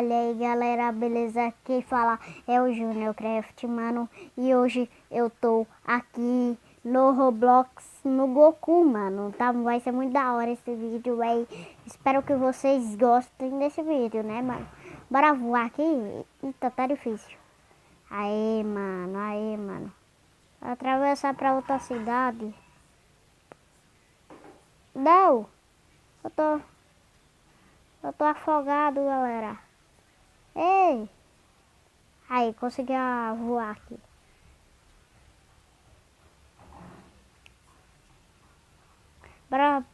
Olha aí, galera, beleza? Quem fala é o Junior Craft, mano. E hoje eu tô aqui no Roblox, no Goku, mano. Tá? Vai ser muito da hora esse vídeo, véi. Espero que vocês gostem desse vídeo, né, mano? Bora voar aqui? Eita, tá difícil. Aí, mano, aí, mano. Atravessar pra outra cidade. Não! Eu tô... Eu tô afogado, galera. Ei! Aí, consegui voar aqui. Bora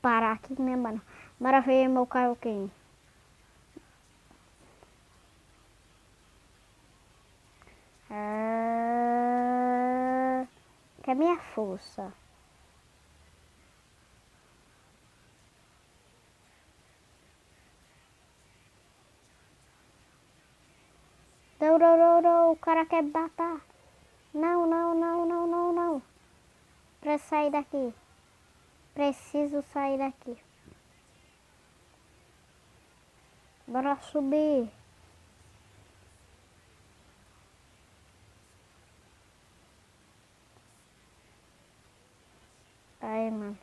parar aqui, né, mano? Bora ver meu Kaioken. Que é minha força. Não, não, não, não. O cara quer me matar. Não, não, não, não, não, não. Preciso sair daqui. Preciso sair daqui. Bora subir. Aí, mano.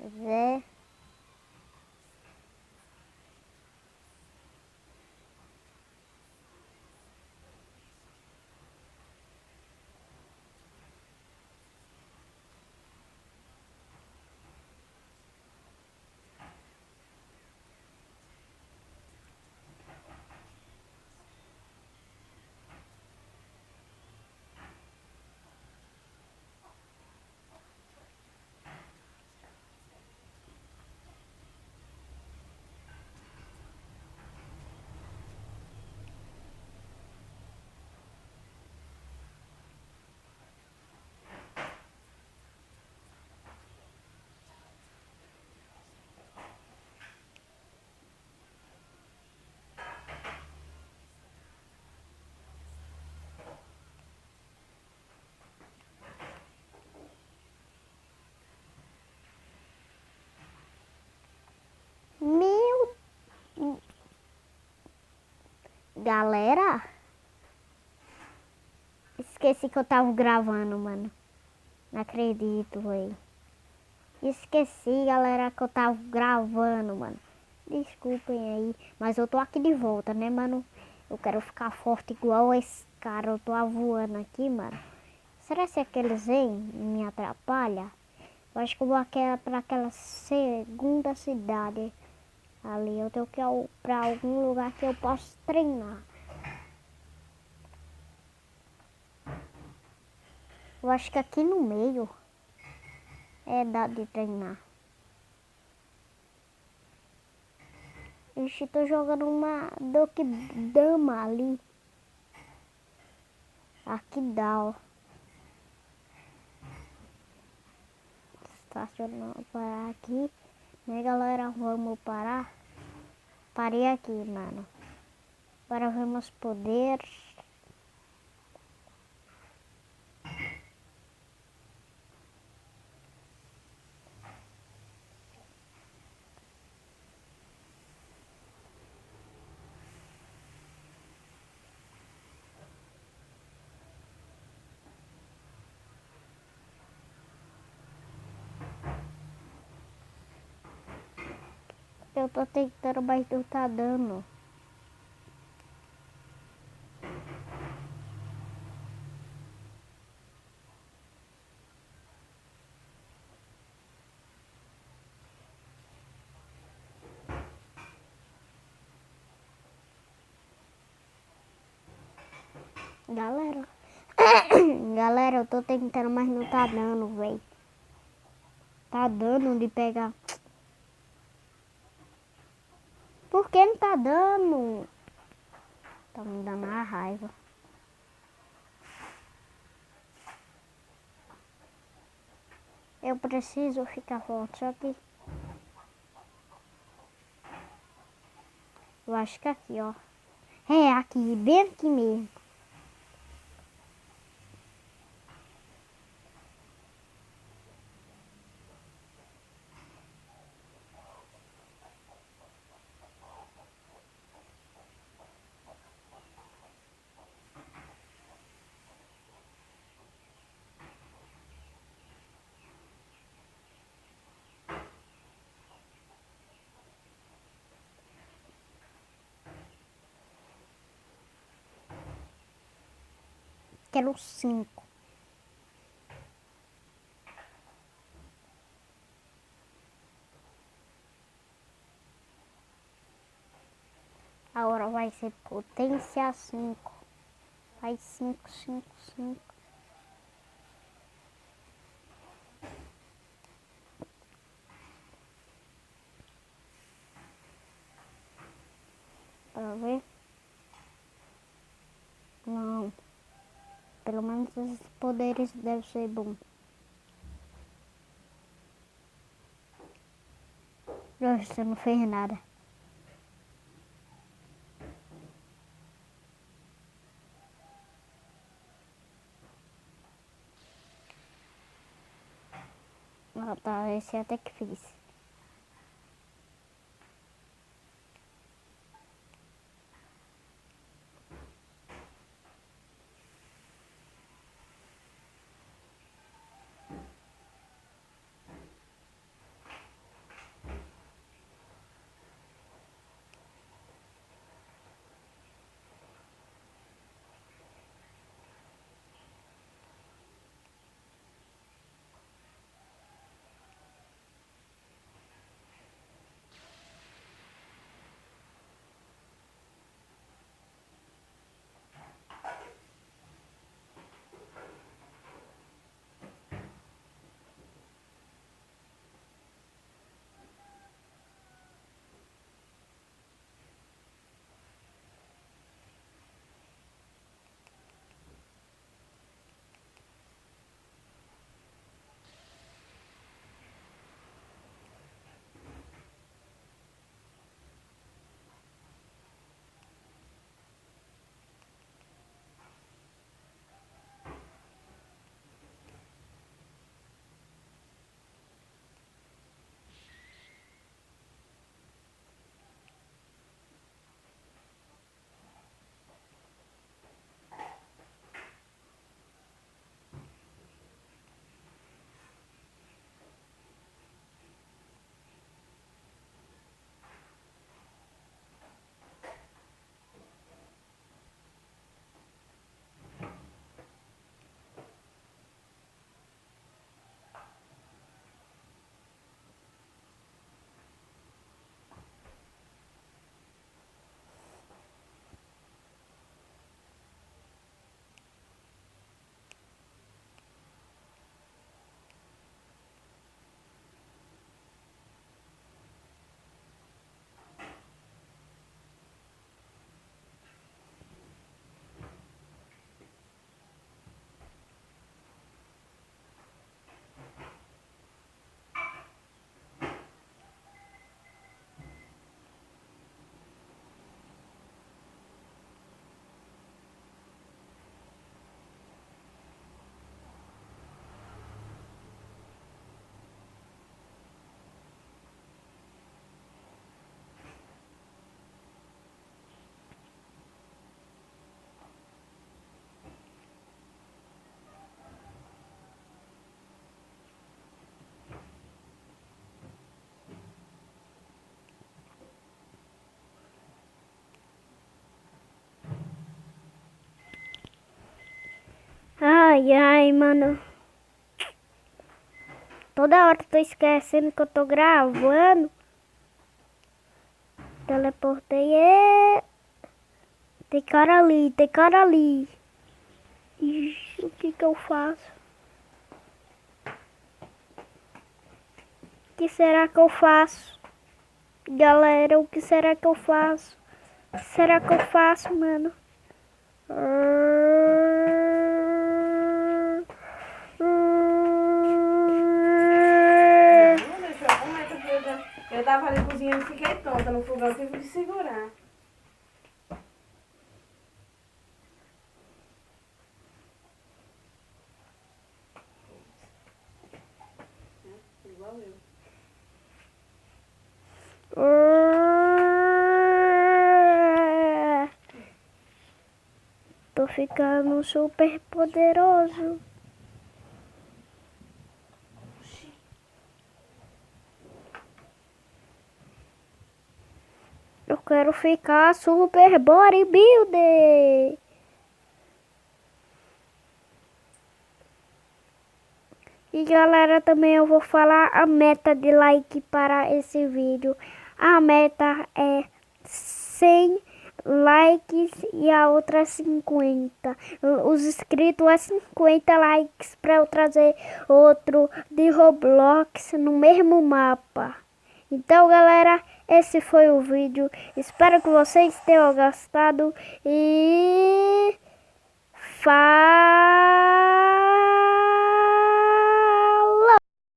Vê. Meu... Galera... Esqueci que eu tava gravando, mano. Não acredito, véi. Esqueci, galera, que eu tava gravando, mano. Desculpem aí, mas eu tô aqui de volta, né, mano? Eu quero ficar forte igual esse cara. Eu tô voando aqui, mano. Será que aqueles vêm e me atrapalha? Eu acho que eu vou pra aquela segunda cidade ali. Eu tenho que ir pra algum lugar que eu possa treinar. Eu acho que aqui no meio dá de treinar. Ixi, tô jogando uma Duck Dama ali. Aqui dá, ó. Estacionar, parar aqui. Né, galera? Vamos parar. Parei aqui, mano. Agora vamos poder... Eu tô tentando, mas não tá dando. Galera. Galera, eu tô tentando, mas não tá dando, velho. Tá dando de pegar. Por que não tá dando? Tá me dando uma raiva. Eu preciso ficar forte, só que... Eu acho que aqui, ó. É, aqui, bem aqui mesmo. Quero 5. Agora vai ser potência 5. Vai 5, 5, 5. Pra ver? Não. Pelo menos esses poderes devem ser bons. Você não fez nada. Ah, tá, esse até que fiz. Ai, ai, mano. Toda hora tô esquecendo que eu tô gravando. Teleportei. Tem cara ali, tem cara ali. Ixi, o que que eu faço? O que será que eu faço? Galera, o que será que eu faço? O que será que eu faço, mano? Eu tava ali cozinhando e fiquei tonta no fogão, tive de segurar. Igual eu. Tô ficando super poderoso. Eu quero ficar super bodybuilder. E galera, também eu vou falar a meta de like para esse vídeo. A meta é 100 likes e a outra 50. Os inscritos é 50 likes para eu trazer outro de Roblox no mesmo mapa. Então galera, esse foi o vídeo. Espero que vocês tenham gostado e...